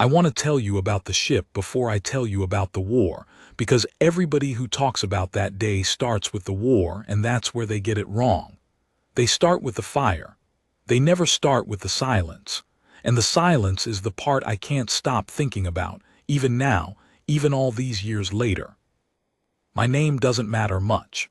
I want to tell you about the ship before I tell you about the war, because everybody who talks about that day starts with the war, and that's where they get it wrong. They start with the fire. They never start with the silence. And the silence is the part I can't stop thinking about, even now, even all these years later. My name doesn't matter much.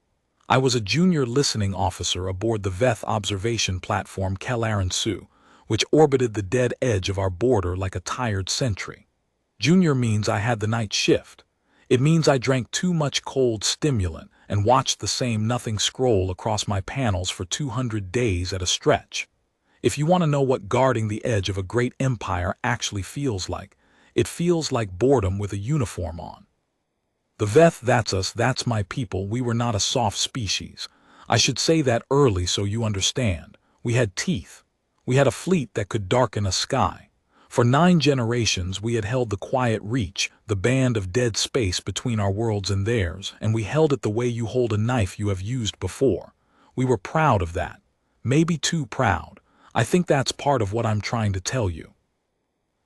I was a junior listening officer aboard the Veth observation platform Kel-Aran-Su, which orbited the dead edge of our border like a tired sentry. Junior means I had the night shift. It means I drank too much cold stimulant and watched the same nothing scroll across my panels for 200 days at a stretch. If you want to know what guarding the edge of a great empire actually feels like, it feels like boredom with a uniform on. The Veth, that's us, that's my people. We were not a soft species. I should say that early so you understand. We had teeth. We had a fleet that could darken a sky. For 9 generations we had held the quiet reach, the band of dead space between our worlds and theirs, and we held it the way you hold a knife you have used before. We were proud of that. Maybe too proud. I think that's part of what I'm trying to tell you.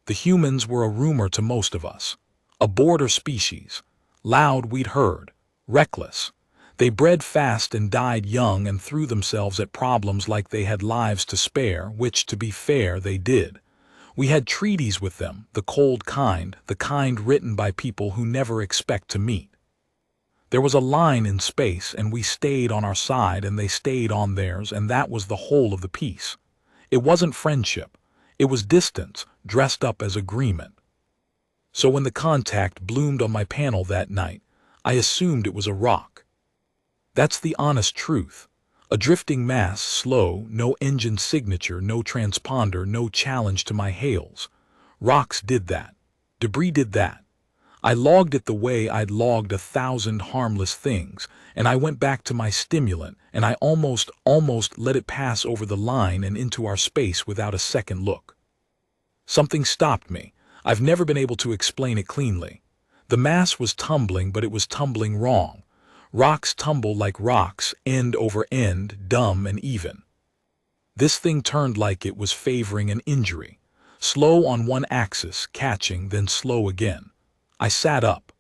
The humans were a rumor to most of us. A border species. Loud, we'd heard. Reckless. They bred fast and died young and threw themselves at problems like they had lives to spare, which, to be fair, they did. We had treaties with them, the cold kind, the kind written by people who never expect to meet. There was a line in space, and we stayed on our side and they stayed on theirs, and that was the whole of the peace. It wasn't friendship. It was distance, dressed up as agreement. So when the contact bloomed on my panel that night, I assumed it was a rock. That's the honest truth. A drifting mass, slow, no engine signature, no transponder, no challenge to my hails. Rocks did that. Debris did that. I logged it the way I'd logged 1,000 harmless things, and I went back to my stimulant, and I almost let it pass over the line and into our space without a second look. Something stopped me. I've never been able to explain it cleanly. The mass was tumbling, but it was tumbling wrong. Rocks tumble like rocks, end over end, dumb and even. This thing turned like it was favoring an injury. Slow on one axis, catching, then slow again. I sat up.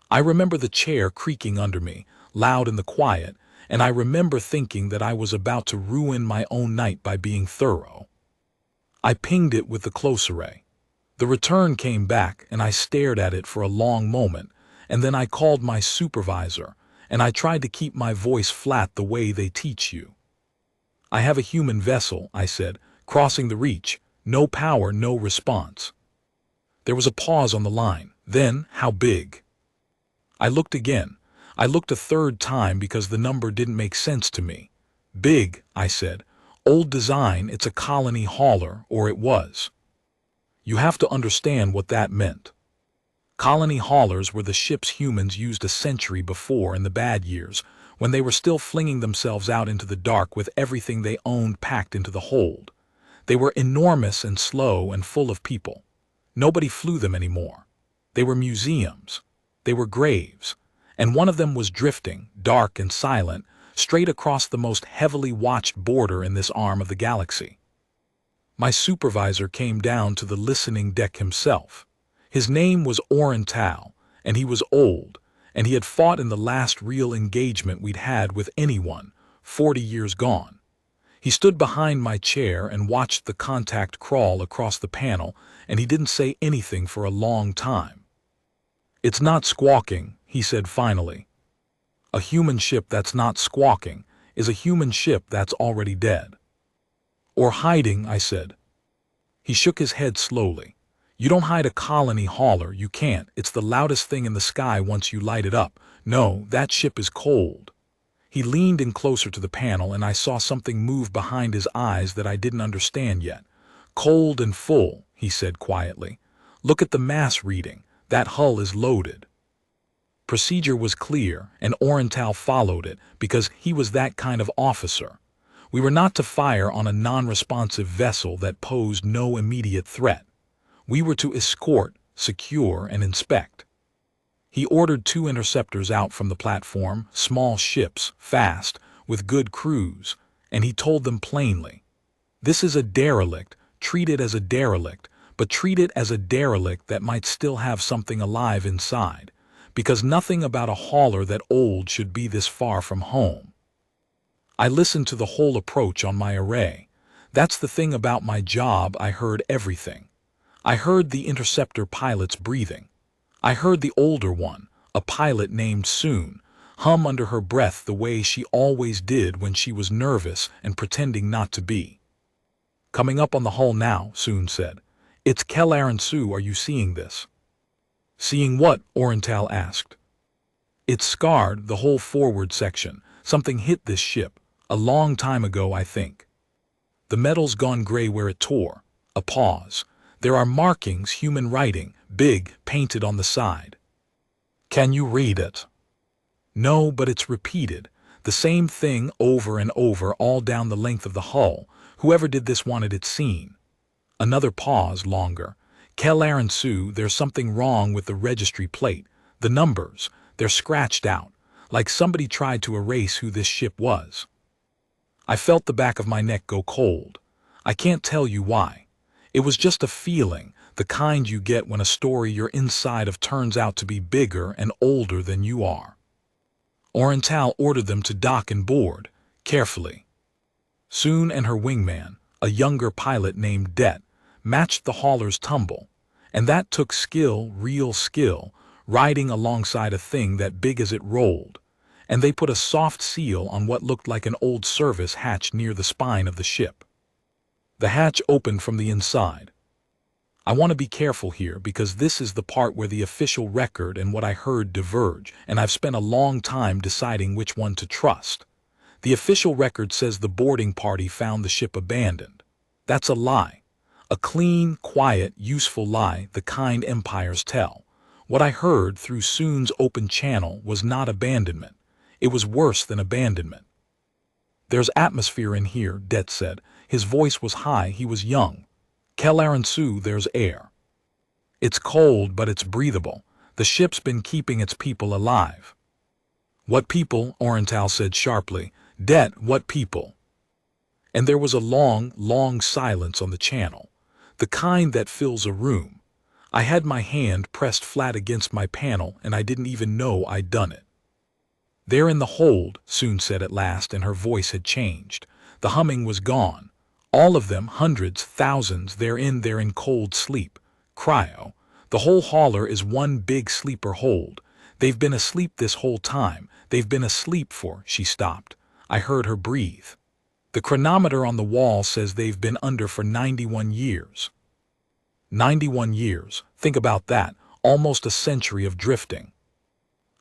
I remember the chair creaking under me, loud in the quiet, and I remember thinking that I was about to ruin my own night by being thorough. I pinged it with the close array. The return came back, and I stared at it for a long moment, and then I called my supervisor, and I tried to keep my voice flat the way they teach you. I have a human vessel, I said, crossing the reach. No power, no response. There was a pause on the line. Then, how big? I looked again. I looked a third time because the number didn't make sense to me. Big, I said. Old design, it's a colony hauler, or it was. You have to understand what that meant. Colony haulers were the ships humans used a century before in the bad years, when they were still flinging themselves out into the dark with everything they owned packed into the hold. They were enormous and slow and full of people. Nobody flew them anymore. They were museums. They were graves. And one of them was drifting, dark and silent, straight across the most heavily watched border in this arm of the galaxy. My supervisor came down to the listening deck himself. His name was Oriental, and he was old, and he had fought in the last real engagement we'd had with anyone, 40 years gone. He stood behind my chair and watched the contact crawl across the panel, and he didn't say anything for a long time. It's not squawking, he said finally. A human ship that's not squawking is a human ship that's already dead. Or hiding, I said. He shook his head slowly. You don't hide a colony hauler, you can't. It's the loudest thing in the sky once you light it up. No, that ship is cold. He leaned in closer to the panel, and I saw something move behind his eyes that I didn't understand yet. Cold and full, he said quietly. Look at the mass reading. That hull is loaded. Procedure was clear, and Oriental followed it because he was that kind of officer. We were not to fire on a non-responsive vessel that posed no immediate threat. We were to escort, secure, and inspect. He ordered 2 interceptors out from the platform, small ships, fast, with good crews, and he told them plainly, "This is a derelict, treat it as a derelict, but treat it as a derelict that might still have something alive inside, because nothing about a hauler that old should be this far from home. I listened to the whole approach on my array. That's the thing about my job, I heard everything. I heard the interceptor pilot's breathing. I heard the older one, a pilot named Soon, hum under her breath the way she always did when she was nervous and pretending not to be. "Coming up on the hull now," Soon said. "It's Sue, are you seeing this?" "Seeing what?" Oriental asked. "It's scarred, the whole forward section. Something hit this ship. A long time ago, I think. The metal's gone gray where it tore." A pause. "There are markings, human writing, big, painted on the side." "Can you read it?" "No, but it's repeated. The same thing over and over all down the length of the hull. Whoever did this wanted it seen." Another pause, longer. Sue, there's something wrong with the registry plate. The numbers, they're scratched out, like somebody tried to erase who this ship was." I felt the back of my neck go cold. I can't tell you why. It was just a feeling, the kind you get when a story you're inside of turns out to be bigger and older than you are. Oriental ordered them to dock and board, carefully. Soon and her wingman, a younger pilot named Det, matched the hauler's tumble, and that took skill, real skill, riding alongside a thing that big as it rolled, and they put a soft seal on what looked like an old service hatch near the spine of the ship. The hatch opened from the inside. I want to be careful here because this is the part where the official record and what I heard diverge, and I've spent a long time deciding which one to trust. The official record says the boarding party found the ship abandoned. That's a lie. A clean, quiet, useful lie, the kind empires tell. What I heard through Soon's open channel was not abandonment. It was worse than abandonment. "There's atmosphere in here," Det said. His voice was high, he was young. Sue, there's air. It's cold, but it's breathable. The ship's been keeping its people alive." "What people?" Oriental said sharply. "Det, what people?" And there was a long, long silence on the channel, the kind that fills a room. I had my hand pressed flat against my panel, and I didn't even know I'd done it. "They're in the hold," Soon said at last, and her voice had changed. The humming was gone. "All of them, hundreds, thousands, they're in cold sleep. Cryo. The whole hauler is one big sleeper hold. They've been asleep this whole time. They've been asleep for—" She stopped. I heard her breathe. "The chronometer on the wall says they've been under for 91 years. 91 years. Think about that. Almost a century of drifting.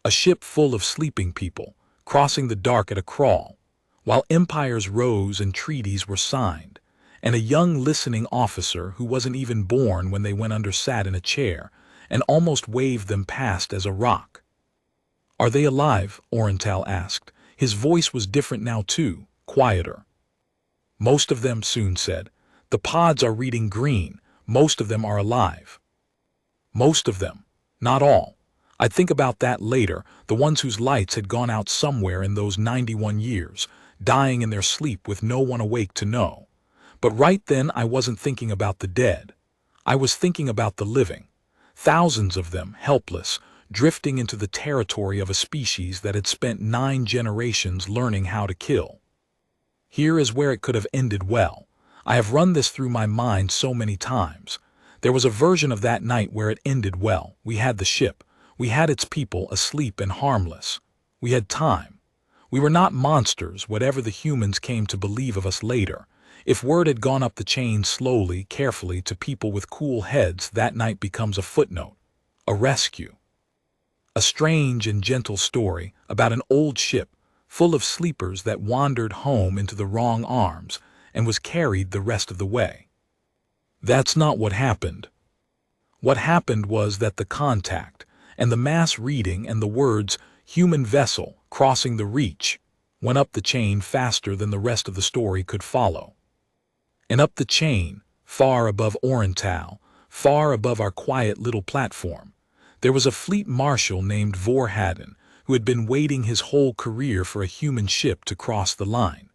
A ship full of sleeping people, crossing the dark at a crawl, while empires rose and treaties were signed, and a young listening officer who wasn't even born when they went under sat in a chair and almost waved them past as a rock." "Are they alive?" Oriental asked. His voice was different now too, quieter. "Most of them," Soon said. "The pods are reading green. Most of them are alive." "Most of them. Not all. I'd think about that later, the ones whose lights had gone out somewhere in those 91 years, dying in their sleep with no one awake to know. But right then I wasn't thinking about the dead. I was thinking about the living. Thousands of them, helpless, drifting into the territory of a species that had spent 9 generations learning how to kill. Here is where it could have ended well. I have run this through my mind so many times. There was a version of that night where it ended well. We had the ship. We had its people asleep and harmless. We had time. We were not monsters, whatever the humans came to believe of us later. If word had gone up the chain slowly, carefully, to people with cool heads, that night becomes a footnote, a rescue. A strange and gentle story about an old ship full of sleepers that wandered home into the wrong arms and was carried the rest of the way. That's not what happened. What happened was that the contact and the mass reading and the words "human vessel crossing the reach" went up the chain faster than the rest of the story could follow. And up the chain, far above Oriental, far above our quiet little platform, there was a Fleet Marshal named Vorhaden who had been waiting his whole career for a human ship to cross the line.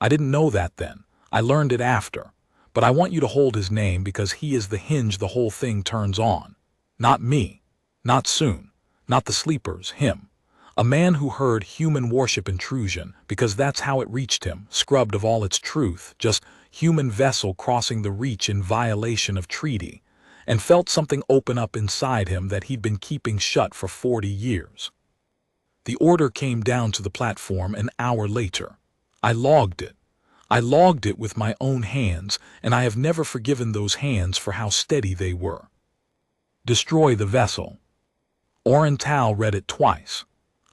I didn't know that then. I learned it after. But I want you to hold his name because he is the hinge the whole thing turns on. Not me. Not soon. Not the sleepers, him. A man who heard human worship intrusion, because that's how it reached him, scrubbed of all its truth, just human vessel crossing the reach in violation of treaty, and felt something open up inside him that he'd been keeping shut for 40 years. The order came down to the platform an hour later. I logged it. I logged it with my own hands, and I have never forgiven those hands for how steady they were. Destroy the vessel. Oriental read it twice.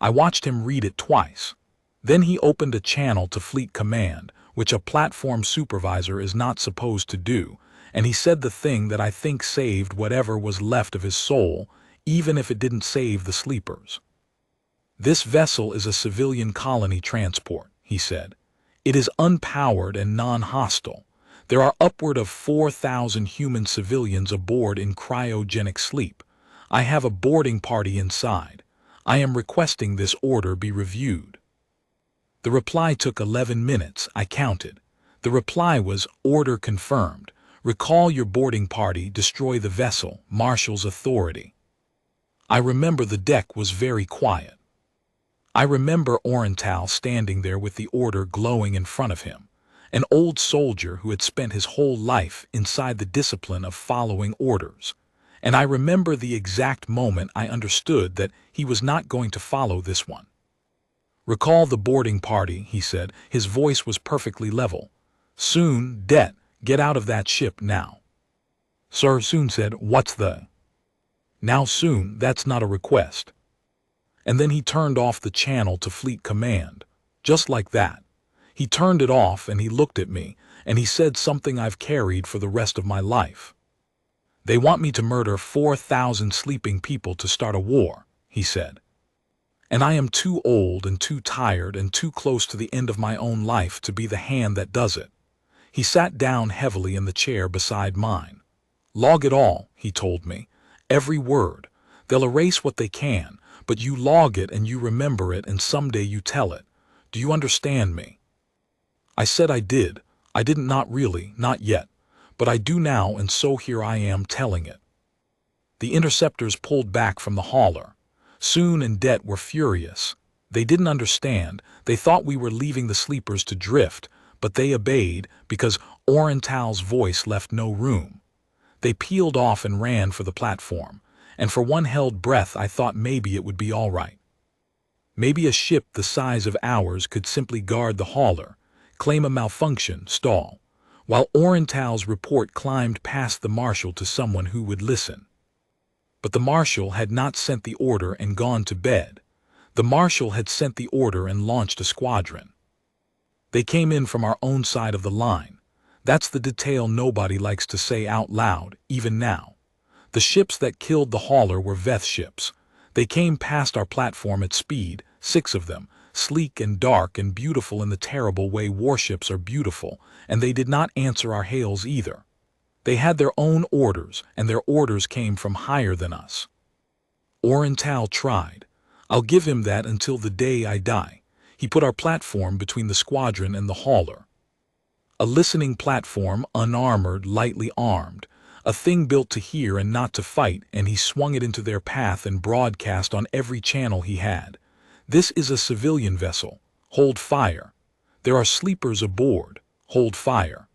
I watched him read it twice. Then he opened a channel to Fleet Command, which a platform supervisor is not supposed to do, and he said the thing that I think saved whatever was left of his soul, even if it didn't save the sleepers. This vessel is a civilian colony transport, he said. It is unpowered and non-hostile. There are upward of 4,000 human civilians aboard in cryogenic sleep. I have a boarding party inside. I am requesting this order be reviewed. The reply took 11 minutes, I counted. The reply was, order confirmed. Recall your boarding party, destroy the vessel, Marshal's authority. I remember the deck was very quiet. I remember Oriental standing there with the order glowing in front of him, an old soldier who had spent his whole life inside the discipline of following orders. And I remember the exact moment I understood that he was not going to follow this one. Recall the boarding party, he said. His voice was perfectly level. Soon, Det, get out of that ship now. Sir, Soon said, what's the? Now Soon, that's not a request. And then he turned off the channel to Fleet Command. Just like that. He turned it off and he looked at me, and he said something I've carried for the rest of my life. They want me to murder 4,000 sleeping people to start a war, he said. And I am too old and too tired and too close to the end of my own life to be the hand that does it. He sat down heavily in the chair beside mine. Log it all, he told me. Every word. They'll erase what they can, but you log it and you remember it and someday you tell it. Do you understand me? I said I did. I didn't, not really, not yet. But I do now, and so here I am telling it. The interceptors pulled back from the hauler. Soon and Det were furious. They didn't understand. They thought we were leaving the sleepers to drift, but they obeyed because Oriental's voice left no room. They peeled off and ran for the platform, and for one held breath I thought maybe it would be all right. Maybe a ship the size of ours could simply guard the hauler, claim a malfunction, stall, while Oriental's report climbed past the Marshal to someone who would listen. But the Marshal had not sent the order and gone to bed. The Marshal had sent the order and launched a squadron. They came in from our own side of the line. That's the detail nobody likes to say out loud, even now. The ships that killed the hauler were Veth ships. They came past our platform at speed, 6 of them, sleek and dark and beautiful in the terrible way warships are beautiful, and they did not answer our hails either. They had their own orders, and their orders came from higher than us. Oriental tried. I'll give him that until the day I die. He put our platform between the squadron and the hauler. A listening platform, unarmored, lightly armed, a thing built to hear and not to fight, and he swung it into their path and broadcast on every channel he had. This is a civilian vessel. Hold fire. There are sleepers aboard. Hold fire.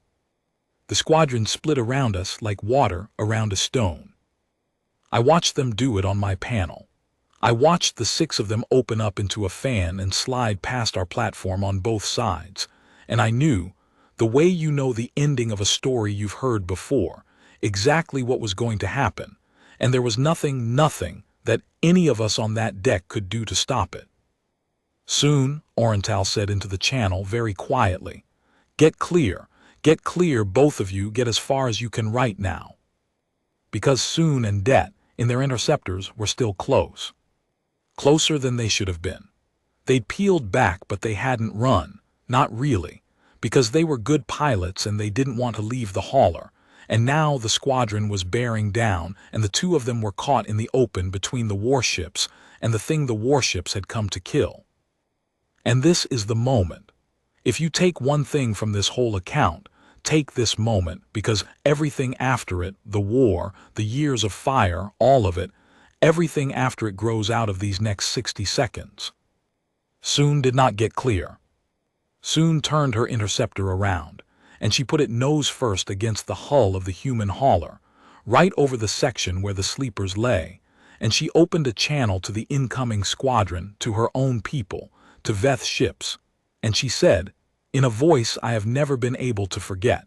The squadron split around us like water around a stone. I watched them do it on my panel. I watched the 6 of them open up into a fan and slide past our platform on both sides, and I knew, the way you know the ending of a story you've heard before, exactly what was going to happen, and there was nothing that any of us on that deck could do to stop it. Soon, Oriental said into the channel very quietly, get clear, both of you, get as far as you can right now. Because Soon and Det, in their interceptors, were still close. Closer than they should have been. They'd peeled back, but they hadn't run, not really, because they were good pilots and they didn't want to leave the hauler, and now the squadron was bearing down and the 2 of them were caught in the open between the warships and the thing the warships had come to kill. And this is the moment. If you take one thing from this whole account, take this moment, because everything after it, the war, the years of fire, all of it, everything after it grows out of these next 60 seconds. Soon did not get clear. Soon turned her interceptor around, and she put it nose first against the hull of the human hauler, right over the section where the sleepers lay, and she opened a channel to the incoming squadron, to her own people, to Veth's ships, and she said, in a voice I have never been able to forget,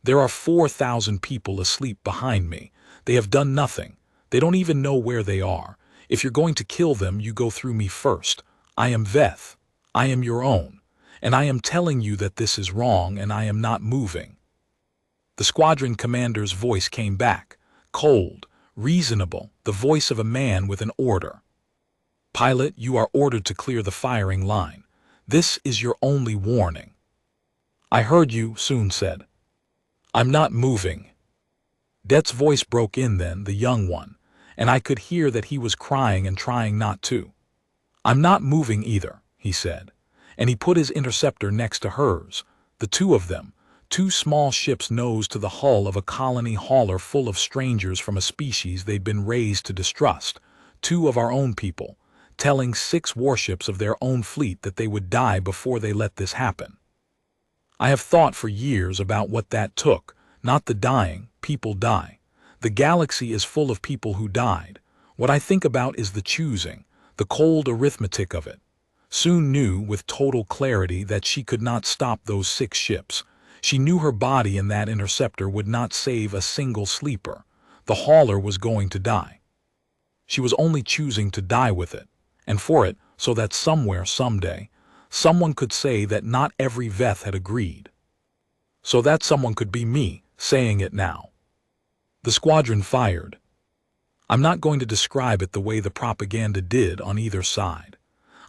"There are 4,000 people asleep behind me. They have done nothing. They don't even know where they are. If you're going to kill them, you go through me first. I am Veth. I am your own. And I am telling you that this is wrong, and I am not moving." The squadron commander's voice came back, cold, reasonable, the voice of a man with an order. "Pilot, you are ordered to clear the firing line. This is your only warning." "I heard you," Soon said. "I'm not moving." Det's voice broke in then, the young one, and I could hear that he was crying and trying not to. "I'm not moving either," he said, and he put his interceptor next to hers, the two of them, two small ships nose to the hull of a colony hauler full of strangers from a species they'd been raised to distrust, two of our own people, telling 6 warships of their own fleet that they would die before they let this happen. I have thought for years about what that took, not the dying, people die. The galaxy is full of people who died. What I think about is the choosing, the cold arithmetic of it. Soon knew with total clarity that she could not stop those 6 ships. She knew her body in that interceptor would not save a single sleeper. The hauler was going to die. She was only choosing to die with it, and for it, so that somewhere, someday, someone could say that not every Veth had agreed. So that someone could be me, saying it now. The squadron fired. I'm not going to describe it the way the propaganda did on either side.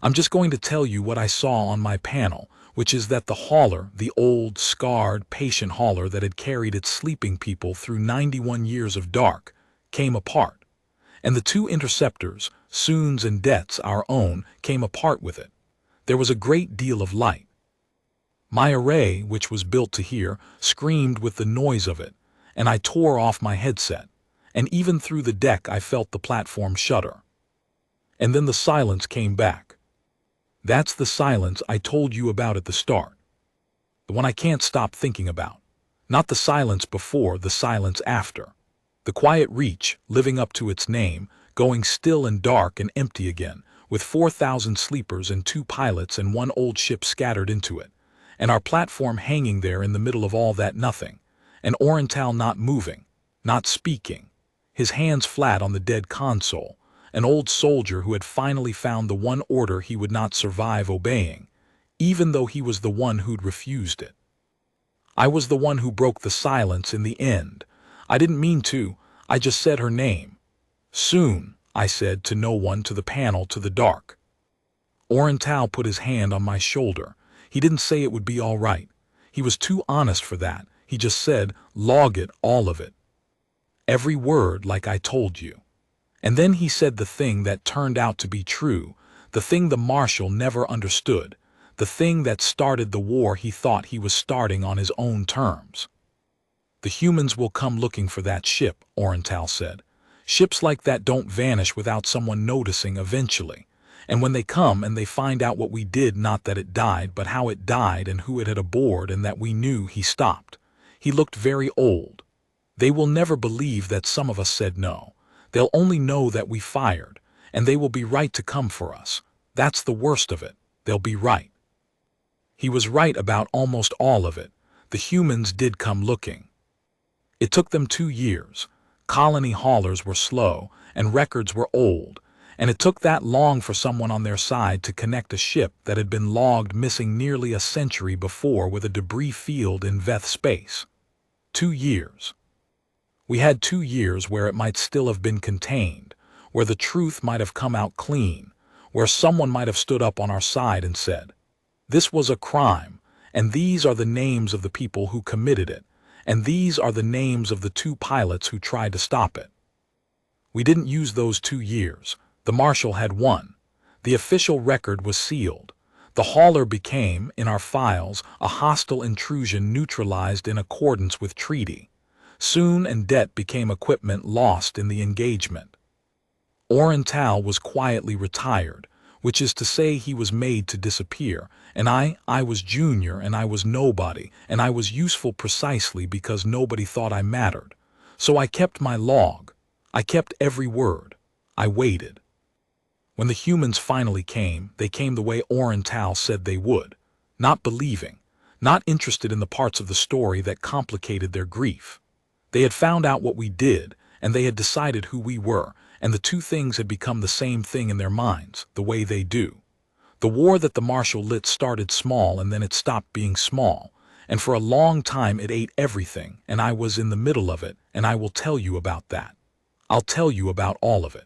I'm just going to tell you what I saw on my panel, which is that the hauler, the old, scarred, patient hauler that had carried its sleeping people through 91 years of dark, came apart. And the 2 interceptors, Soon's and Det's, our own, came apart with it. There was a great deal of light. My array, which was built to hear, screamed with the noise of it, and I tore off my headset, and even through the deck I felt the platform shudder. And then the silence came back. That's the silence I told you about at the start. The one I can't stop thinking about. Not the silence before, the silence after. The quiet reach, living up to its name, going still and dark and empty again, with 4,000 sleepers and 2 pilots and 1 old ship scattered into it, and our platform hanging there in the middle of all that nothing, and Orental not moving, not speaking, his hands flat on the dead console, an old soldier who had finally found the one order he would not survive obeying, even though he was the one who'd refused it. I was the one who broke the silence in the end. I didn't mean to, I just said her name. "Soon," I said to no one, to the panel, to the dark. Orental put his hand on my shoulder. He didn't say it would be all right. He was too honest for that. He just said, "Log it, all of it. Every word, like I told you." And then he said the thing that turned out to be true, the thing the Marshal never understood, the thing that started the war he thought he was starting on his own terms. "The humans will come looking for that ship," Orental said. "Ships like that don't vanish without someone noticing eventually. And when they come and they find out what we did, not that it died, but how it died and who it had aboard, and that we knew," he stopped. He looked very old. "They will never believe that some of us said no. They'll only know that we fired, and they will be right to come for us. That's the worst of it. They'll be right." He was right about almost all of it. The humans did come looking. It took them 2 years. Colony haulers were slow, and records were old, and it took that long for someone on their side to connect a ship that had been logged missing nearly a century before with a debris field in Veth space. 2 years. We had 2 years where it might still have been contained, where the truth might have come out clean, where someone might have stood up on our side and said, "This was a crime, and these are the names of the people who committed it, and these are the names of the 2 pilots who tried to stop it." We didn't use those 2 years. The Marshal had won. The official record was sealed. The hauler became, in our files, a hostile intrusion neutralized in accordance with treaty. Soon and debt became equipment lost in the engagement. Oriental was quietly retired, which is to say he was made to disappear, and I was junior and I was nobody, and I was useful precisely because nobody thought I mattered. So I kept my log. I kept every word. I waited. When the humans finally came, they came the way Oriental said they would, not believing, not interested in the parts of the story that complicated their grief. They had found out what we did, and they had decided who we were, and the two things had become the same thing in their minds, the way they do. The war that the Marshal lit started small and then it stopped being small, and for a long time it ate everything, and I was in the middle of it, and I will tell you about that. I'll tell you about all of it.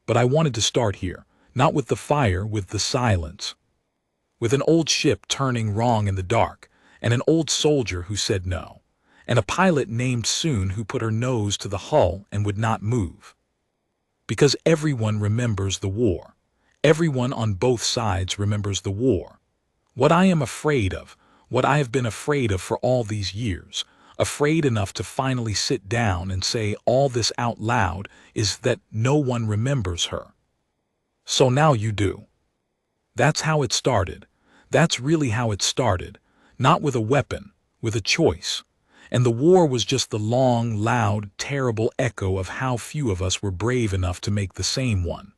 But I wanted to start here, not with the fire, with the silence. With an old ship turning wrong in the dark, and an old soldier who said no, and a pilot named Soon who put her nose to the hull and would not move. Because everyone remembers the war. Everyone on both sides remembers the war. What I am afraid of, what I have been afraid of for all these years, afraid enough to finally sit down and say all this out loud, is that no one remembers her. So now you do. That's how it started. That's really how it started. Not with a weapon, with a choice. And the war was just the long, loud, terrible echo of how few of us were brave enough to make the same one.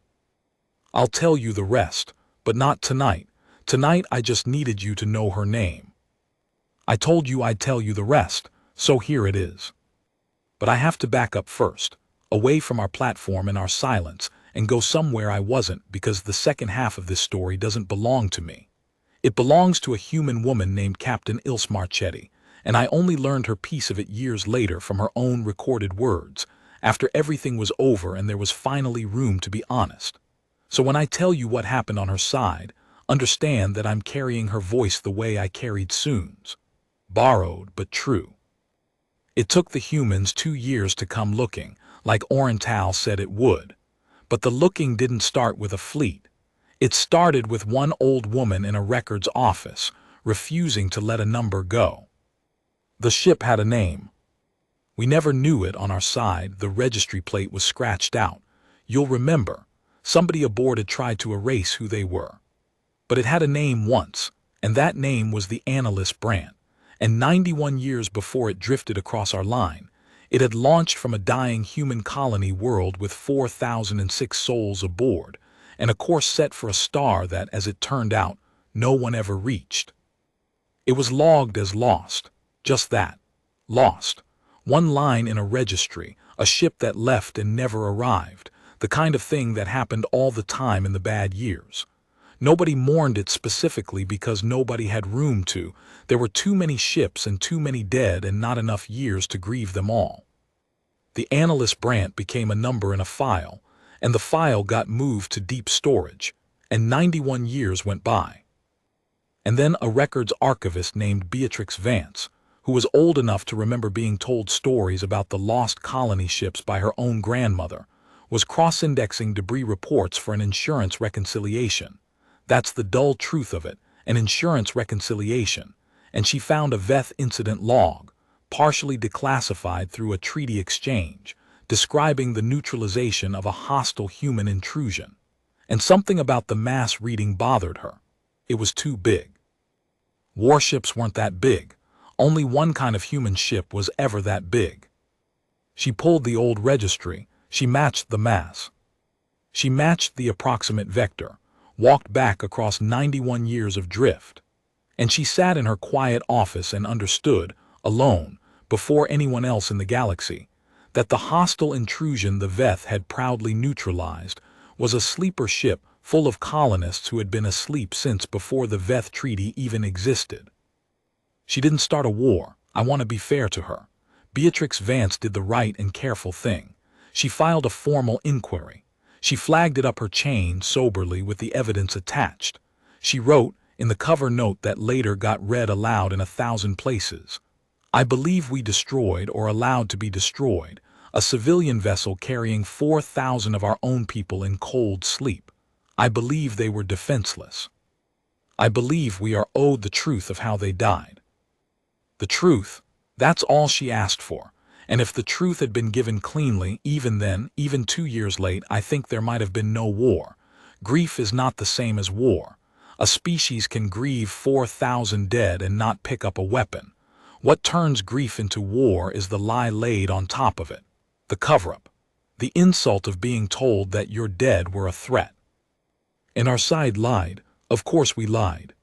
I'll tell you the rest, but not tonight. Tonight I just needed you to know her name. I told you I'd tell you the rest, so here it is. But I have to back up first, away from our platform and our silence, and go somewhere I wasn't, because the second half of this story doesn't belong to me. It belongs to a human woman named Captain Ilse Marchetti, and I only learned her piece of it years later from her own recorded words, after everything was over and there was finally room to be honest. So when I tell you what happened on her side, understand that I'm carrying her voice the way I carried Soon's. Borrowed, but true. It took the humans 2 years to come looking, like Oriental said it would. But the looking didn't start with a fleet. It started with one old woman in a records office, refusing to let a number go. The ship had a name. We never knew it on our side. The registry plate was scratched out. You'll remember, somebody aboard had tried to erase who they were. But it had a name once, and that name was the Analyst Brant. And 91 years before it drifted across our line, it had launched from a dying human colony world with 4,006 souls aboard, and a course set for a star that, as it turned out, no one ever reached. It was logged as lost. Just that. Lost. One line in a registry, a ship that left and never arrived, the kind of thing that happened all the time in the bad years. Nobody mourned it specifically because nobody had room to. There were too many ships and too many dead and not enough years to grieve them all. The Analyst Brant became a number in a file, and the file got moved to deep storage, and 91 years went by. And then a records archivist named Beatrix Vance, who was old enough to remember being told stories about the lost colony ships by her own grandmother, was cross-indexing debris reports for an insurance reconciliation. That's the dull truth of it, an insurance reconciliation, and she found a Veth incident log, partially declassified through a treaty exchange, describing the neutralization of a hostile human intrusion. And something about the mass reading bothered her. It was too big. Warships weren't that big. Only one kind of human ship was ever that big. She pulled the old registry. She matched the mass. She matched the approximate vector, walked back across 91 years of drift. And she sat in her quiet office and understood, alone, before anyone else in the galaxy, that the hostile intrusion the Veth had proudly neutralized was a sleeper ship full of colonists who had been asleep since before the Veth Treaty even existed. She didn't start a war. I want to be fair to her. Beatrix Vance did the right and careful thing. She filed a formal inquiry. She flagged it up her chain soberly with the evidence attached. She wrote, in the cover note that later got read aloud in 1,000 places, "I believe we destroyed, or allowed to be destroyed, a civilian vessel carrying 4,000 of our own people in cold sleep. I believe they were defenseless." I believe we are owed the truth of how they died. The truth, that's all she asked for. And if the truth had been given cleanly, even then, even 2 years late, I think there might have been no war. Grief is not the same as war. A species can grieve 4,000 dead and not pick up a weapon. What turns grief into war is the lie laid on top of it. The cover-up. The insult of being told that your dead were a threat. And our side lied. Of course we lied.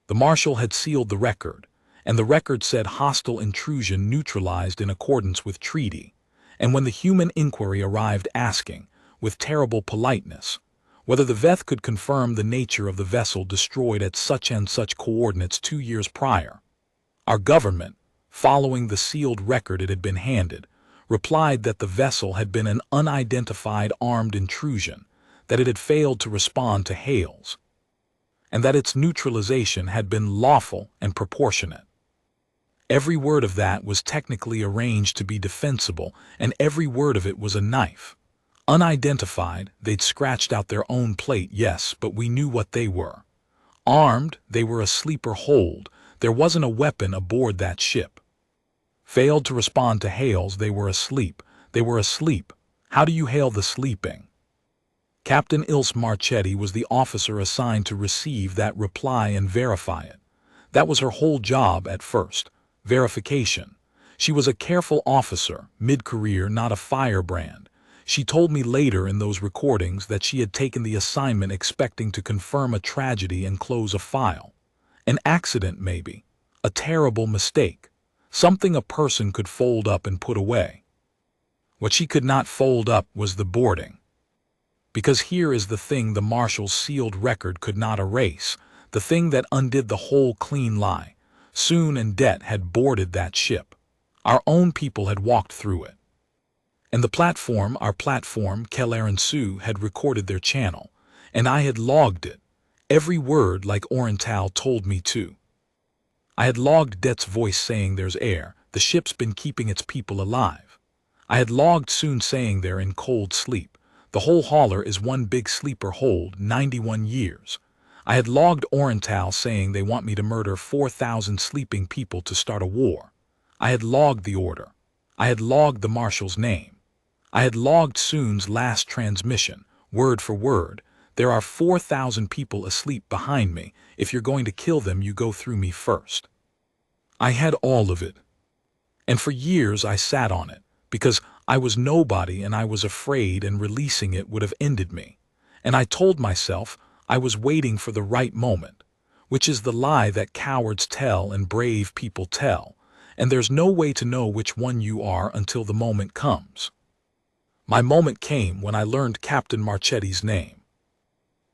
The Marshal had sealed the record, and the record said hostile intrusion neutralized in accordance with treaty. And when the human inquiry arrived asking, with terrible politeness, whether the Veth could confirm the nature of the vessel destroyed at such and such coordinates 2 years prior, our government, following the sealed record it had been handed, replied that the vessel had been an unidentified armed intrusion, that it had failed to respond to hails, and that its neutralization had been lawful and proportionate. Every word of that was technically arranged to be defensible, and every word of it was a knife. Unidentified, they'd scratched out their own plate, yes, but we knew what they were. Armed, they were a sleeper hold. There wasn't a weapon aboard that ship. Failed to respond to hails, they were asleep. They were asleep. How do you hail the sleeping? Captain Ilse Marchetti was the officer assigned to receive that reply and verify it. That was her whole job at first. Verification. She was a careful officer, mid-career, not a firebrand. She told me later in those recordings that she had taken the assignment expecting to confirm a tragedy and close a file. An accident, maybe. A terrible mistake. Something a person could fold up and put away. What she could not fold up was the boarding. Because here is the thing the Marshal's sealed record could not erase, the thing that undid the whole clean lie. Soon and Det had boarded that ship. Our own people had walked through it. And the platform, our platform, Keller and Sue, had recorded their channel, and I had logged it. Every word, like Oriental told me to. I had logged Det's voice saying there's air, the ship's been keeping its people alive. I had logged Soon saying they're in cold sleep. The whole hauler is one big sleeper hold, 91 years. I had logged Oriental saying they want me to murder 4,000 sleeping people to start a war. I had logged the order. I had logged the Marshal's name. I had logged Soon's last transmission, word for word. There are 4,000 people asleep behind me. If you're going to kill them, you go through me first. I had all of it. And for years I sat on it, because I was nobody and I was afraid, and releasing it would have ended me. And I told myself I was waiting for the right moment, which is the lie that cowards tell and brave people tell, and there's no way to know which one you are until the moment comes. My moment came when I learned Captain Marchetti's name.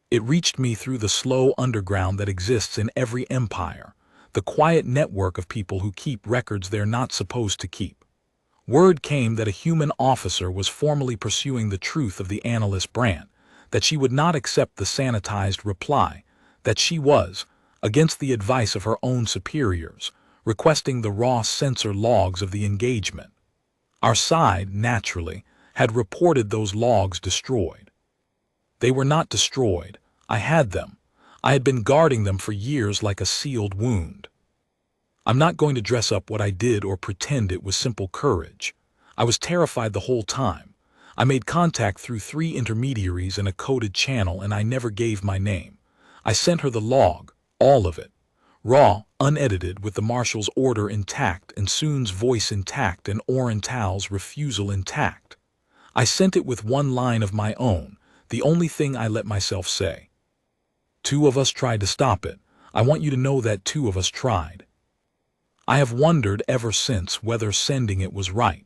It reached me through the slow underground that exists in every empire, the quiet network of people who keep records they're not supposed to keep. Word came that a human officer was formally pursuing the truth of the analyst brand, that she would not accept the sanitized reply, that she was, against the advice of her own superiors, requesting the raw sensor logs of the engagement. Our side, naturally, had reported those logs destroyed. They were not destroyed. I had them. I had been guarding them for years like a sealed wound. I'm not going to dress up what I did or pretend it was simple courage. I was terrified the whole time. I made contact through 3 intermediaries in a coded channel, and I never gave my name. I sent her the log, all of it. Raw, unedited, with the Marshal's order intact and Soon's voice intact and Oriental's refusal intact. I sent it with one line of my own, the only thing I let myself say. 2 of us tried to stop it. I want you to know that 2 of us tried. I have wondered ever since whether sending it was right.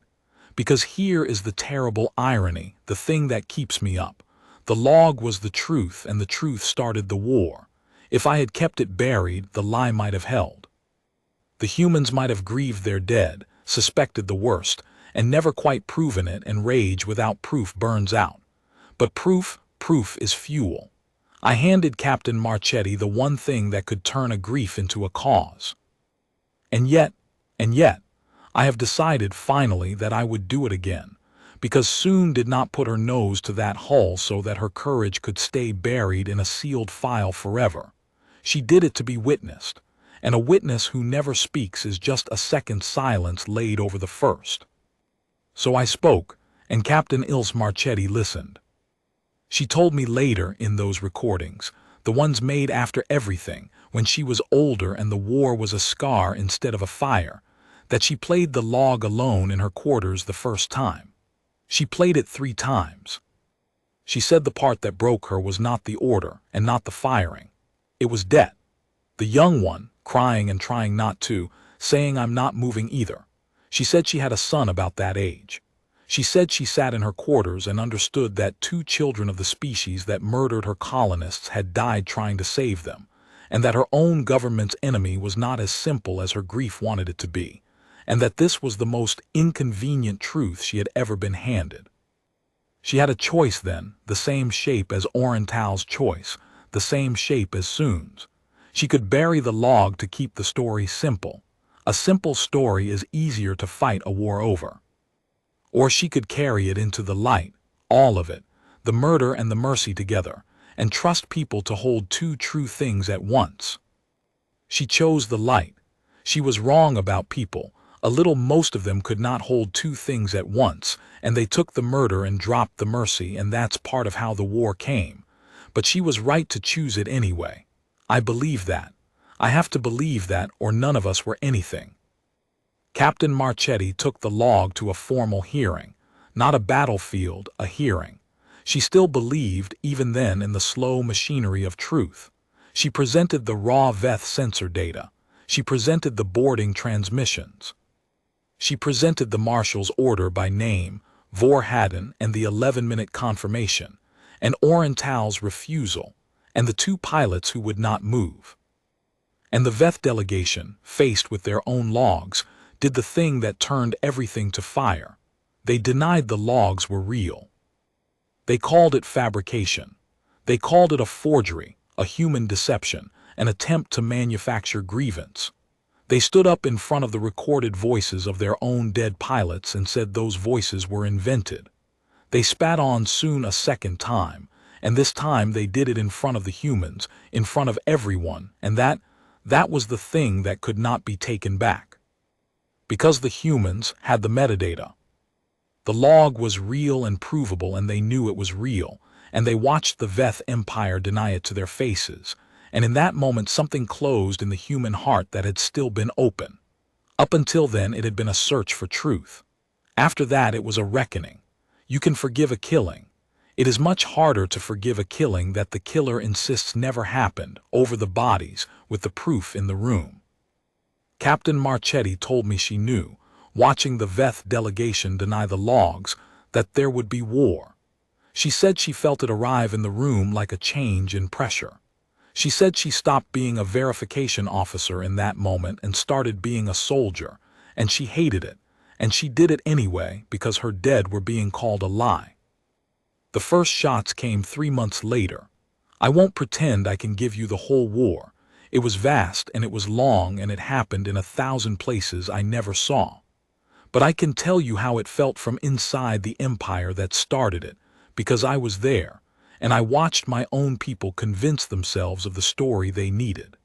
Because here is the terrible irony, the thing that keeps me up. The log was the truth, and the truth started the war. If I had kept it buried, the lie might have held. The humans might have grieved their dead, suspected the worst, and never quite proven it, and rage without proof burns out. But proof is fuel. I handed Captain Marchetti the one thing that could turn a grief into a cause. And yet, I have decided finally that I would do it again, because Soon did not put her nose to that hull so that her courage could stay buried in a sealed file forever. She did it to be witnessed, and a witness who never speaks is just a second silence laid over the first. So I spoke, and Captain Ilse Marchetti listened. She told me later in those recordings, the ones made after everything, when she was older and the war was a scar instead of a fire, that she played the log alone in her quarters the first time. She played it 3 times. She said the part that broke her was not the order and not the firing. It was Det, the young one, crying and trying not to, saying I'm not moving either. She said she had a son about that age. She said she sat in her quarters and understood that 2 children of the species that murdered her colonists had died trying to save them, and that her own government's enemy was not as simple as her grief wanted it to be, and that this was the most inconvenient truth she had ever been handed. She had a choice then, the same shape as Oriental's choice, the same shape as Soon's. She could bury the log to keep the story simple. A simple story is easier to fight a war over. Or she could carry it into the light, all of it, the murder and the mercy together, and trust people to hold 2 true things at once. She chose the light. She was wrong about people. A little most of them could not hold 2 things at once, and they took the murder and dropped the mercy, and that's part of how the war came. But she was right to choose it anyway. I believe that. I have to believe that, or none of us were anything. Captain Marchetti took the log to a formal hearing, not a battlefield, a hearing. She still believed, even then, in the slow machinery of truth. She presented the raw Veth sensor data. She presented the boarding transmissions. She presented the Marshal's order by name, Vorhaden, and the 11-minute confirmation, and Oriental's refusal, and the 2 pilots who would not move. And the Veth delegation, faced with their own logs, did the thing that turned everything to fire. They denied the logs were real. They called it fabrication. They called it a forgery, a human deception, an attempt to manufacture grievance. They stood up in front of the recorded voices of their own dead pilots and said those voices were invented. They spat on Soon a second time, and this time they did it in front of the humans, in front of everyone, and that was the thing that could not be taken back. Because the humans had the metadata. The log was real and provable, and they knew it was real, and they watched the Veth Empire deny it to their faces, and in that moment something closed in the human heart that had still been open. Up until then it had been a search for truth. After that it was a reckoning. You can forgive a killing. It is much harder to forgive a killing that the killer insists never happened, over the bodies, with the proof in the room. Captain Marchetti told me she knew, watching the Veth delegation deny the logs, that there would be war. She said she felt it arrive in the room like a change in pressure. She said she stopped being a verification officer in that moment and started being a soldier, and she hated it, and she did it anyway because her dead were being called a lie. The first shots came 3 months later. I won't pretend I can give you the whole war. It was vast and it was long and it happened in 1,000 places I never saw. But I can tell you how it felt from inside the empire that started it, because I was there, and I watched my own people convince themselves of the story they needed.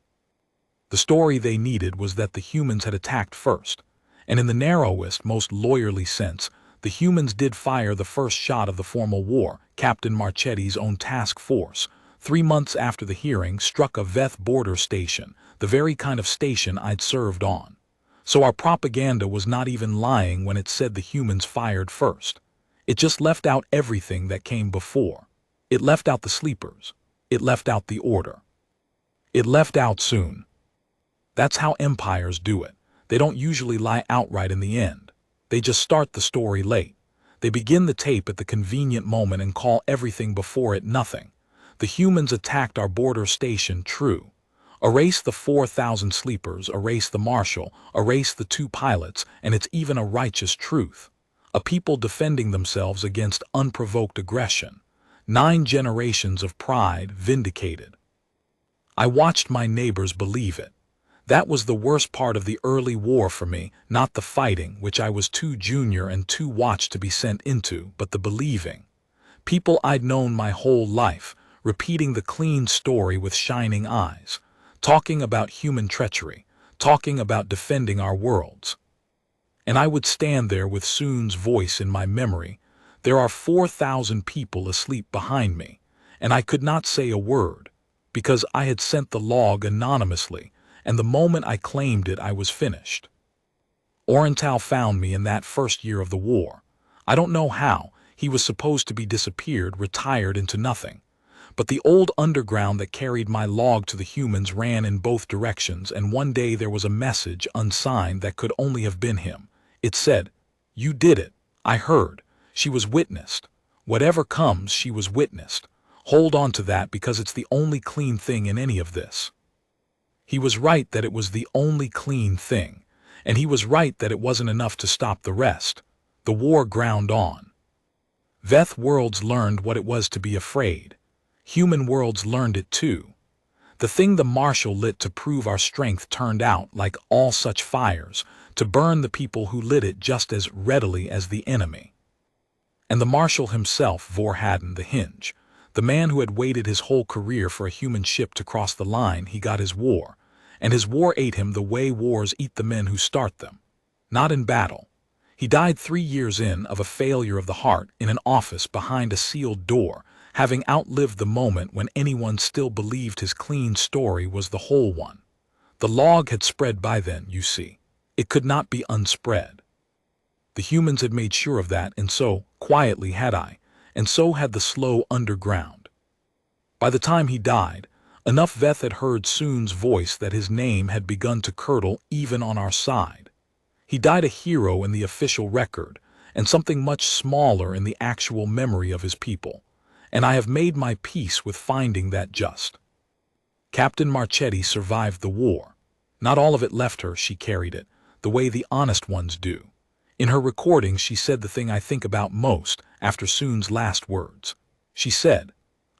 The story they needed was that the humans had attacked first, and in the narrowest, most lawyerly sense, the humans did fire the first shot of the formal war. Captain Marchetti's own task force, 3 months after the hearing, struck a Veth border station, the very kind of station I'd served on. So our propaganda was not even lying when it said the humans fired first. It just left out everything that came before. It left out the sleepers. It left out the order. It left out Soon. That's how empires do it. They don't usually lie outright in the end. They just start the story late. They begin the tape at the convenient moment and call everything before it nothing. The humans attacked our border station, true. Erase the 4,000 sleepers, erase the Marshal, erase the 2 pilots, and it's even a righteous truth. A people defending themselves against unprovoked aggression. 9 generations of pride vindicated. I watched my neighbors believe it. That was the worst part of the early war for me, not the fighting, which I was too junior and too watched to be sent into, but the believing. People I'd known my whole life, repeating the clean story with shining eyes. talking about human treachery, talking about defending our worlds. And I would stand there with Soon's voice in my memory. There are 4,000 people asleep behind me, and I could not say a word, because I had sent the log anonymously, and the moment I claimed it I was finished. Orenthal found me in that first year of the war. I don't know how, he was supposed to be disappeared, retired into nothing. But the old underground that carried my log to the humans ran in both directions, and one day there was a message, unsigned, that could only have been him. It said, "You did it. I heard. She was witnessed. Whatever comes, she was witnessed. Hold on to that, because it's the only clean thing in any of this." He was right that it was the only clean thing, and he was right that it wasn't enough to stop the rest. The war ground on. Veth worlds learned what it was to be afraid. Human worlds learned it too. The thing the Marshal lit to prove our strength turned out, like all such fires, to burn the people who lit it just as readily as the enemy. And the Marshal himself, Vorhaden the Hinge, the man who had waited his whole career for a human ship to cross the line, he got his war, and his war ate him the way wars eat the men who start them. Not in battle. He died 3 years in of a failure of the heart in an office behind a sealed door, having outlived the moment when anyone still believed his clean story was the whole one. The log had spread by then, you see. It could not be unspread. The humans had made sure of that, and so, quietly had I, and so had the slow underground. By the time he died, enough Veth had heard Soon's voice that his name had begun to curdle even on our side. He died a hero in the official record, and something much smaller in the actual memory of his people. And I have made my peace with finding that just. Captain Marchetti survived the war. Not all of it left her, she carried it, the way the honest ones do. In her recordings she said the thing I think about most after Soon's last words. She said,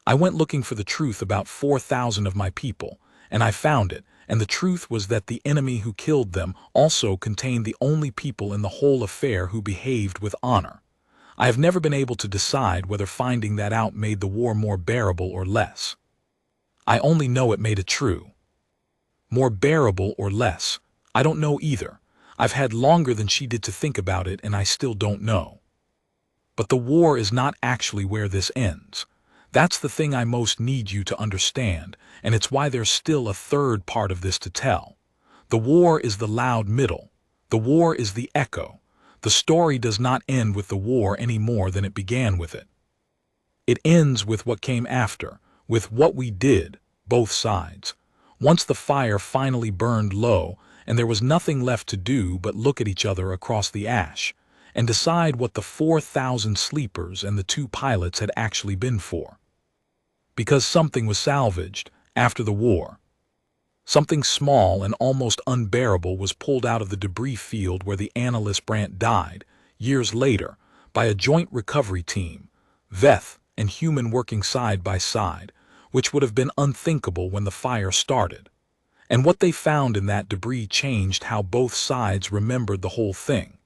"I went looking for the truth about 4,000 of my people, and I found it, and the truth was that the enemy who killed them also contained the only people in the whole affair who behaved with honor. I have never been able to decide whether finding that out made the war more bearable or less. I only know it made it true. More bearable or less, I don't know either. I've had longer than she did to think about it, and I still don't know. But the war is not actually where this ends. That's the thing I most need you to understand, and it's why there's still a third part of this to tell. The war is the loud middle. The war is the echo. The story does not end with the war any more than it began with it. It ends with what came after, with what we did, both sides. Once the fire finally burned low, and there was nothing left to do but look at each other across the ash, and decide what the 4,000 sleepers and the 2 pilots had actually been for. Because something was salvaged after the war. Something small and almost unbearable was pulled out of the debris field where the analyst Brandt died, years later, by a joint recovery team, Veth and human working side by side, which would have been unthinkable when the fire started. And what they found in that debris changed how both sides remembered the whole thing.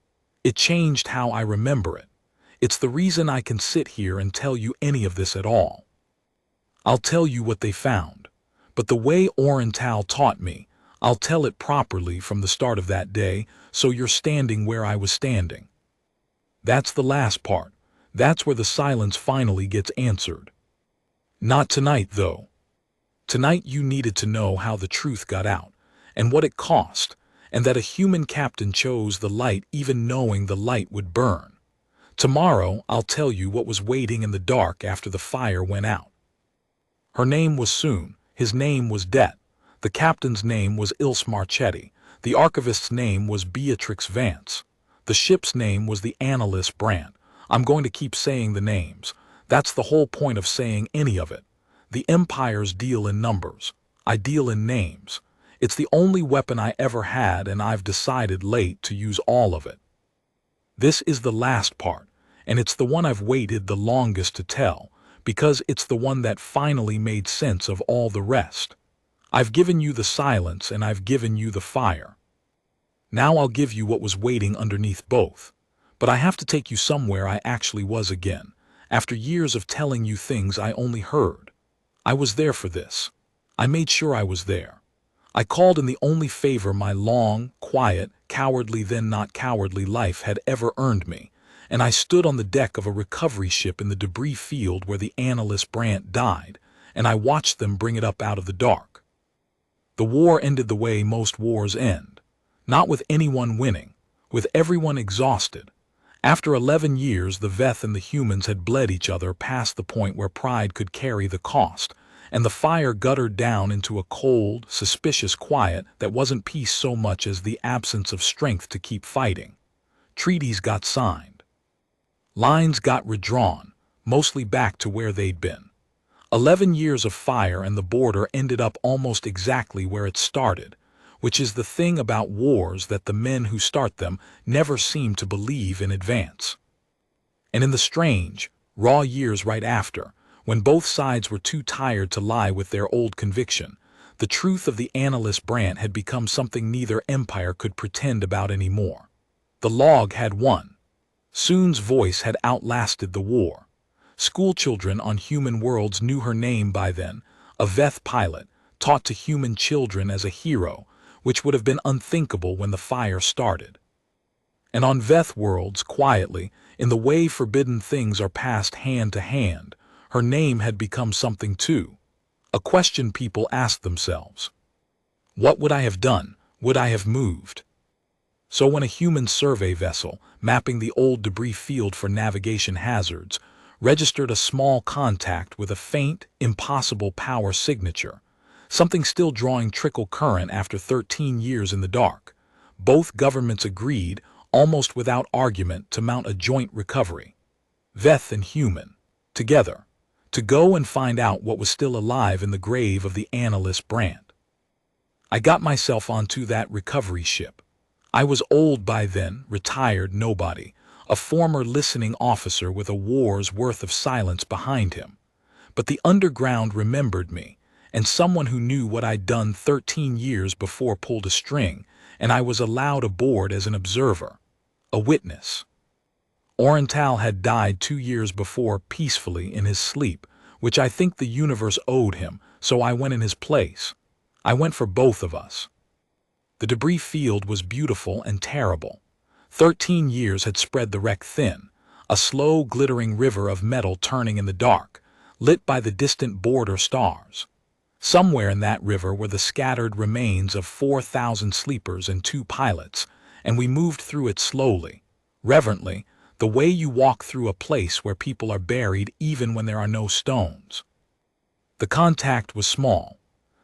It changed how I remember it. It's the reason I can sit here and tell you any of this at all. I'll tell you what they found, but the way Orenthal taught me, I'll tell it properly from the start of that day, so you're standing where I was standing. That's the last part. That's where the silence finally gets answered. Not tonight, though. Tonight you needed to know how the truth got out, and what it cost, and that a human captain chose the light even knowing the light would burn. Tomorrow I'll tell you what was waiting in the dark after the fire went out. Her name was Soon, his name was Det, the captain's name was Ilse Marchetti, the archivist's name was Beatrix Vance, the ship's name was the analyst Brandt. I'm going to keep saying the names. That's the whole point of saying any of it. The empires deal in numbers. I deal in names. It's the only weapon I ever had, and I've decided late to use all of it. This is the last part, and it's the one I've waited the longest to tell, because it's the one that finally made sense of all the rest. I've given you the silence, and I've given you the fire. Now I'll give you what was waiting underneath both. But I have to take you somewhere I actually was again, after years of telling you things I only heard. I was there for this. I made sure I was there. I called in the only favor my long, quiet, cowardly then not cowardly life had ever earned me, and I stood on the deck of a recovery ship in the debris field where the analyst Brant died, and I watched them bring it up out of the dark. The war ended the way most wars end, not with anyone winning, with everyone exhausted. After 11 years, the Veth and the humans had bled each other past the point where pride could carry the cost, and the fire guttered down into a cold, suspicious quiet that wasn't peace so much as the absence of strength to keep fighting. Treaties got signed. Lines got redrawn, mostly back to where they'd been. 11 years of fire and the border ended up almost exactly where it started, which is the thing about wars that the men who start them never seem to believe in advance. And in the strange, raw years right after, when both sides were too tired to lie with their old conviction, the truth of the analyst Brant had become something neither empire could pretend about anymore. The log had won. Soon's voice had outlasted the war. Schoolchildren on human worlds knew her name by then, a Veth pilot, taught to human children as a hero, which would have been unthinkable when the fire started. And on Veth worlds, quietly, in the way forbidden things are passed hand to hand, her name had become something too, a question people asked themselves. What would I have done? Would I have moved? So when a human survey vessel, mapping the old debris field for navigation hazards, registered a small contact with a faint, impossible power signature, something still drawing trickle current after 13 years in the dark, both governments agreed, almost without argument, to mount a joint recovery. Veth and human, together, to go and find out what was still alive in the grave of the analyst Brant. I got myself onto that recovery ship. I was old by then, retired nobody, a former listening officer with a war's worth of silence behind him. But the underground remembered me, and someone who knew what I'd done 13 years before pulled a string, and I was allowed aboard as an observer, a witness. Orental had died 2 years before peacefully in his sleep, which I think the universe owed him, so I went in his place. I went for both of us. The debris field was beautiful and terrible. 13 years had spread the wreck thin, a slow glittering river of metal turning in the dark, lit by the distant border stars. Somewhere in that river were the scattered remains of 4,000 sleepers and 2 pilots, and we moved through it slowly, reverently, the way you walk through a place where people are buried even when there are no stones. The contact was small.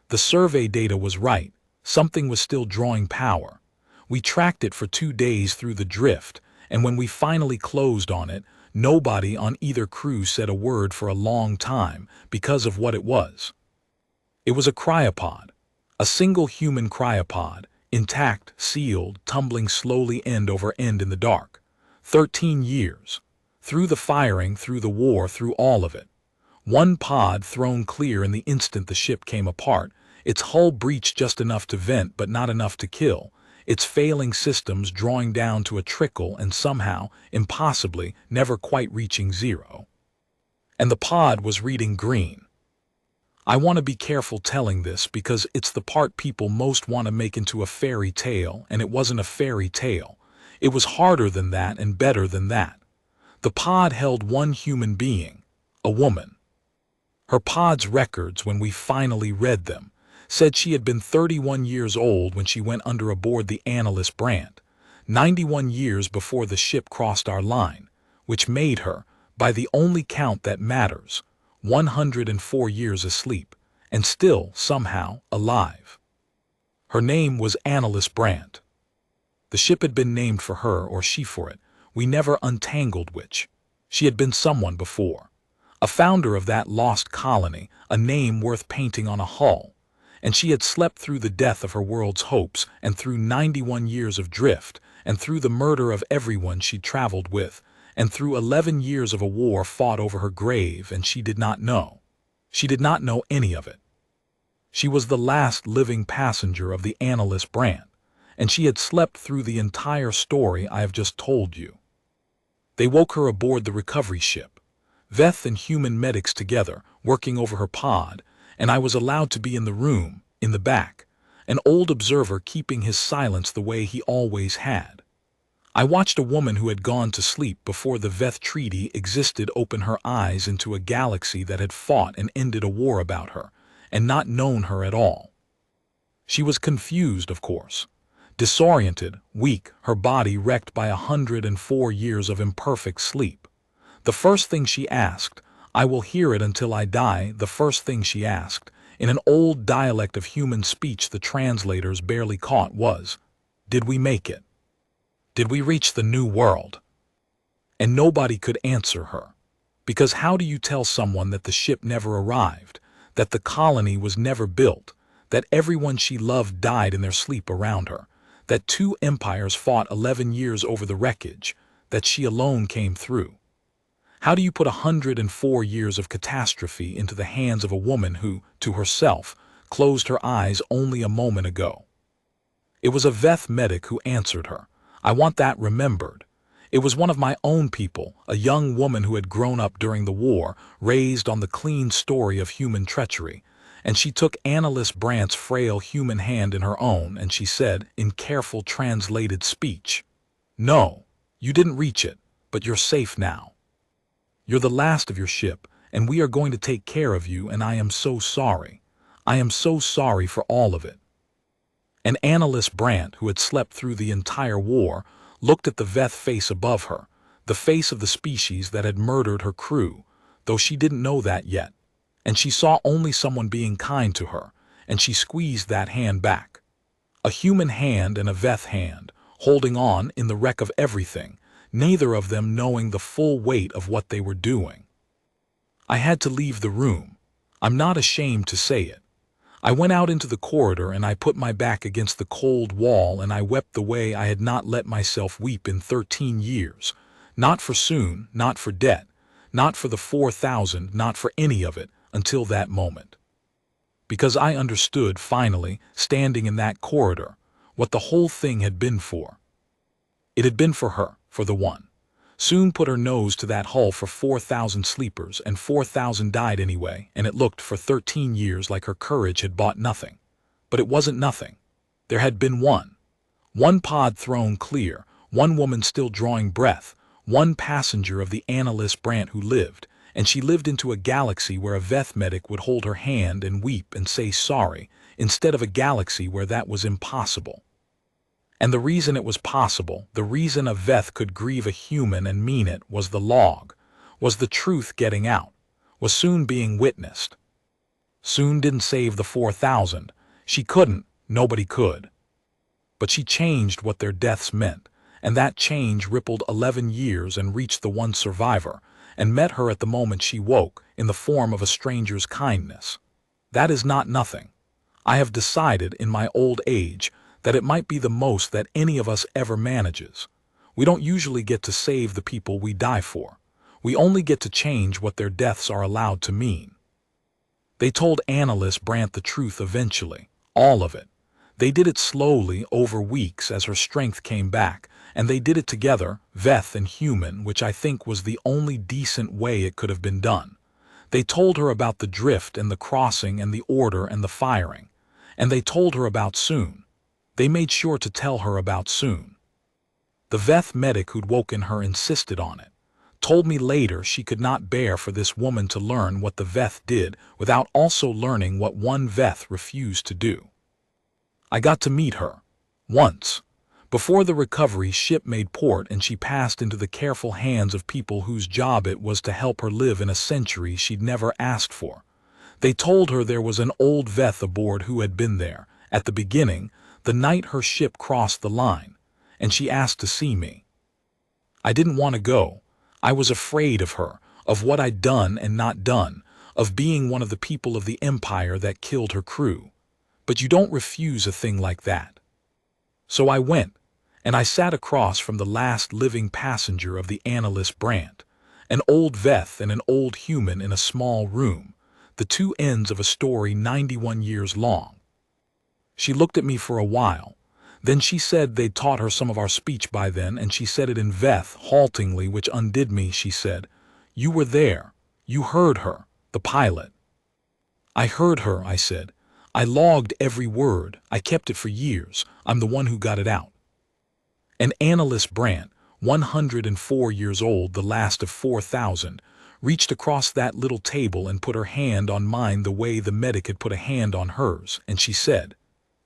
The survey data was right. Something was still drawing power. We tracked it for 2 days through the drift, and when we finally closed on it, nobody on either crew said a word for a long time because of what it was. It was a cryopod, a single human cryopod, intact, sealed, tumbling slowly end over end in the dark. 13 years. Through the firing, through the war, through all of it. One pod thrown clear in the instant the ship came apart, its hull breached just enough to vent but not enough to kill, its failing systems drawing down to a trickle and somehow, impossibly, never quite reaching zero. And the pod was reading green. I want to be careful telling this because it's the part people most want to make into a fairy tale, and it wasn't a fairy tale. It was harder than that and better than that. The pod held one human being, a woman. Her pod's records, when we finally read them, said she had been 31 years old when she went under aboard the analyst Brant, 91 years before the ship crossed our line, which made her, by the only count that matters, 104 years asleep, and still, somehow, alive. Her name was Analyst Brant. The ship had been named for her or she for it. We never untangled which. She had been someone before. A founder of that lost colony, a name worth painting on a hull. And she had slept through the death of her world's hopes, and through 91 years of drift, and through the murder of everyone she'd traveled with, and through 11 years of a war fought over her grave, and she did not know. She did not know any of it. She was the last living passenger of the analyst Brant, and she had slept through the entire story I have just told you. They woke her aboard the recovery ship, Veth and human medics together, working over her pod, and I was allowed to be in the room, in the back, an old observer keeping his silence the way he always had. I watched a woman who had gone to sleep before the Veth Treaty existed open her eyes into a galaxy that had fought and ended a war about her, and not known her at all. She was confused, of course. Disoriented, weak, her body wrecked by 104 years of imperfect sleep. The first thing she asked, I will hear it until I die, the first thing she asked, in an old dialect of human speech the translators barely caught, was, "Did we make it? Did we reach the new world?" And nobody could answer her. Because how do you tell someone that the ship never arrived, that the colony was never built, that everyone she loved died in their sleep around her, that 2 empires fought 11 years over the wreckage, that she alone came through? How do you put 104 years of catastrophe into the hands of a woman who, to herself, closed her eyes only a moment ago? It was a Veth medic who answered her. I want that remembered. It was one of my own people, a young woman who had grown up during the war, raised on the clean story of human treachery, and she took Analyst Brandt's frail human hand in her own, and she said, in careful translated speech, "No, you didn't reach it, but you're safe now. You're the last of your ship, and we are going to take care of you, and I am so sorry. I am so sorry for all of it." And Analyst Brandt, who had slept through the entire war, looked at the Veth face above her, the face of the species that had murdered her crew, though she didn't know that yet. And she saw only someone being kind to her, and she squeezed that hand back. A human hand and a Veth hand, holding on in the wreck of everything, neither of them knowing the full weight of what they were doing. I had to leave the room. I'm not ashamed to say it. I went out into the corridor and I put my back against the cold wall and I wept the way I had not let myself weep in 13 years. Not for soon, not for debt, not for the 4,000, not for any of it, until that moment. Because I understood, finally, standing in that corridor, what the whole thing had been for. It had been for her, for the one. Soon put her nose to that hull for 4,000 sleepers, and 4,000 died anyway, and it looked for 13 years like her courage had bought nothing. But it wasn't nothing. There had been one. One pod thrown clear, one woman still drawing breath, one passenger of the Analyst Brandt who lived, and she lived into a galaxy where a Veth medic would hold her hand and weep and say sorry, instead of a galaxy where that was impossible. And the reason it was possible, the reason a Veth could grieve a human and mean it, was the log, was the truth getting out, was soon being witnessed. Soon didn't save the 4,000. She couldn't, nobody could. But she changed what their deaths meant, and that change rippled 11 years and reached the one survivor, and met her at the moment she woke, in the form of a stranger's kindness. That is not nothing. I have decided in my old age that it might be the most that any of us ever manages. We don't usually get to save the people we die for. We only get to change what their deaths are allowed to mean. They told Analyst Brandt the truth eventually, all of it. They did it slowly over weeks as her strength came back, and they did it together, Veth and human, which I think was the only decent way it could have been done. They told her about the drift and the crossing and the order and the firing. And they told her about soon. They made sure to tell her about soon. The Veth medic who'd woken her insisted on it. Told me later she could not bear for this woman to learn what the Veth did without also learning what one Veth refused to do. I got to meet her. Once. Before the recovery ship made port and she passed into the careful hands of people whose job it was to help her live in a century she'd never asked for. They told her there was an old Veth aboard who had been there, at the beginning, the night her ship crossed the line, and she asked to see me. I didn't want to go. I was afraid of her, of what I'd done and not done, of being one of the people of the Empire that killed her crew. But you don't refuse a thing like that. So I went, and I sat across from the last living passenger of the Analyst Brandt, an old Veth and an old human in a small room, the two ends of a story 91 years long. She looked at me for a while. Then she said they'd taught her some of our speech by then, and she said it in Veth, haltingly, which undid me. She said, "You were there. You heard her, the pilot." "I heard her," I said. I logged every word. I kept it for years. I'm the one who got it out. And Annalise Brandt, 104 years old, the last of 4,000, reached across that little table and put her hand on mine the way the medic had put a hand on hers, and she said,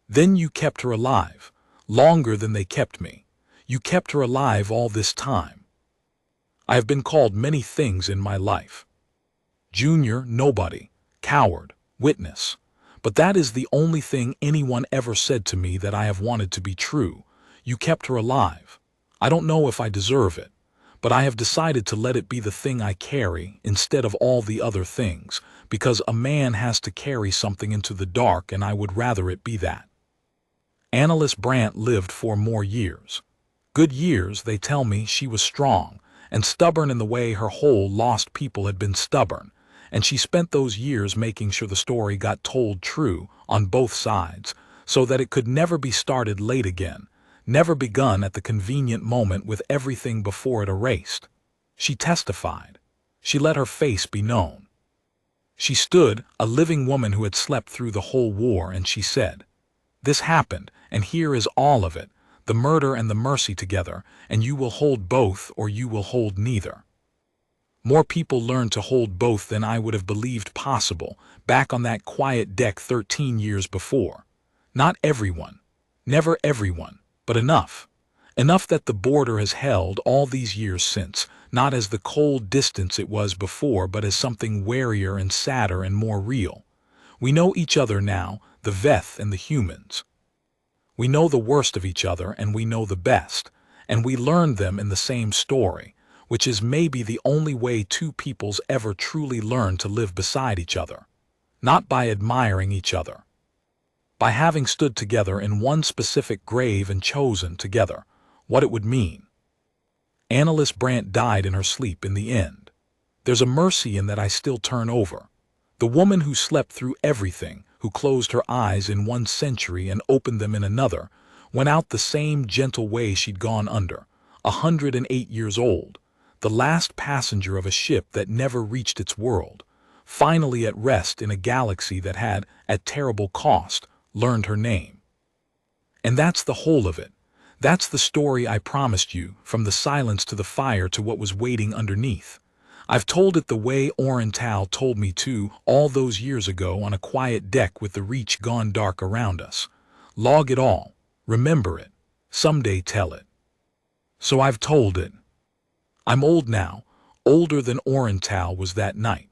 "Then you kept her alive, longer than they kept me. You kept her alive all this time." I have been called many things in my life. Junior, nobody, coward, witness. But that is the only thing anyone ever said to me that I have wanted to be true. You kept her alive. I don't know if I deserve it, but I have decided to let it be the thing I carry instead of all the other things, because a man has to carry something into the dark, and I would rather it be that. Annalise Brandt lived 4 more years. Good years. They tell me she was strong and stubborn in the way her whole lost people had been stubborn, and she spent those years making sure the story got told true on both sides, so that it could never be started late again, never begun at the convenient moment with everything before it erased. She testified. She let her face be known. She stood, a living woman who had slept through the whole war, and she said, "This happened, and here is all of it, the murder and the mercy together, and you will hold both or you will hold neither." More people learned to hold both than I would have believed possible back on that quiet deck 13 years before. Not everyone, never everyone, but enough. Enough that the border has held all these years since, not as the cold distance it was before, but as something warier and sadder and more real. We know each other now, the Veth and the humans. We know the worst of each other, and we know the best, and we learned them in the same story, which is maybe the only way two peoples ever truly learn to live beside each other. Not by admiring each other. By having stood together in one specific grave and chosen together what it would mean. Annalise Brandt died in her sleep in the end. There's a mercy in that I still turn over. The woman who slept through everything, who closed her eyes in one century and opened them in another, went out the same gentle way she'd gone under, 108 years old, the last passenger of a ship that never reached its world, finally at rest in a galaxy that had, at terrible cost, learned her name. And that's the whole of it. That's the story I promised you, from the silence to the fire to what was waiting underneath. I've told it the way Orenthal told me to all those years ago on a quiet deck with the reach gone dark around us. Log it all. Remember it. Someday tell it. So I've told it. I'm old now, older than Orenthal was that night,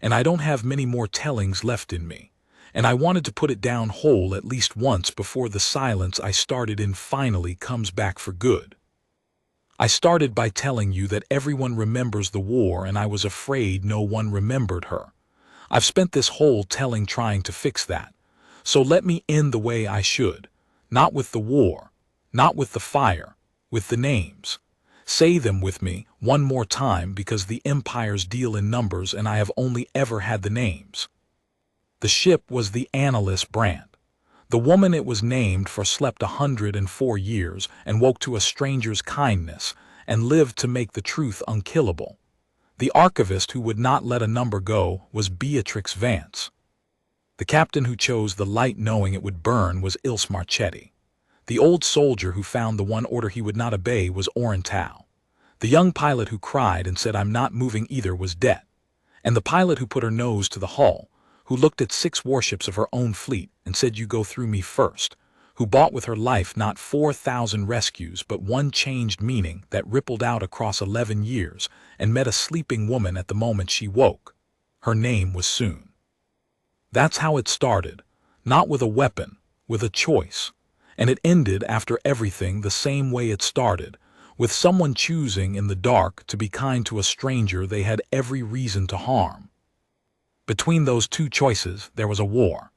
and I don't have many more tellings left in me, and I wanted to put it down whole at least once before the silence I started in finally comes back for good. I started by telling you that everyone remembers the war, and I was afraid no one remembered her. I've spent this whole telling trying to fix that, so let me end the way I should, not with the war, not with the fire, with the names. Say them with me one more time, because the empires deal in numbers and I have only ever had the names. The ship was the Annalise Brandt. The woman it was named for slept 104 years and woke to a stranger's kindness and lived to make the truth unkillable. The archivist who would not let a number go was Beatrix Vance. The captain who chose the light knowing it would burn was Ilse Marchetti. The old soldier who found the one order he would not obey was Orenthal. The young pilot who cried and said, "I'm not moving either," was Det. And the pilot who put her nose to the hull, who looked at 6 warships of her own fleet and said, "You go through me first," who bought with her life not 4,000 rescues but one changed meaning that rippled out across 11 years and met a sleeping woman at the moment she woke. Her name was Soon. That's how it started, not with a weapon, with a choice. And it ended after everything the same way it started, with someone choosing in the dark to be kind to a stranger they had every reason to harm. Between those two choices there was a war.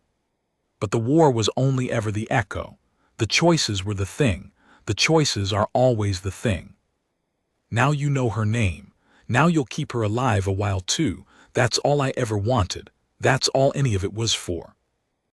But the war was only ever the echo. The choices were the thing. The choices are always the thing. Now you know her name. Now you'll keep her alive a while too. That's all I ever wanted. That's all any of it was for.